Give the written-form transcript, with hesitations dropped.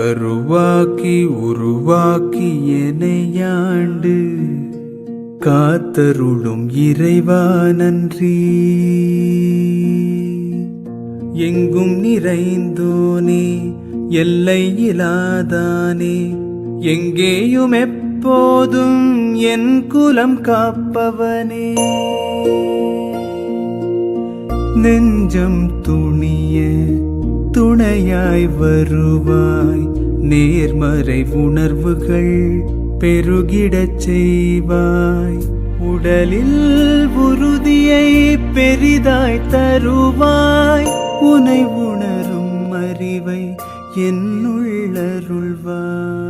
கருவாக்கி உருவாக்கி எனையாண்டு காத்தருளும் இறைவா நன்றி. எங்கும் நிறைந்தோனே எல்லையிலாதானே எங்கேயும் எப்போதும் என் குலம் காப்பவனே. நெஞ்சம் துணிய துணையாய் வருவாய், நேர்மறை உணர்வுகள் பெருகிடச் செய்வாய். உடலில் உறுதியை பெரிதாய் தருவாய், உனை உணரும் அறிவை என்னுள்ளருள்வாய்.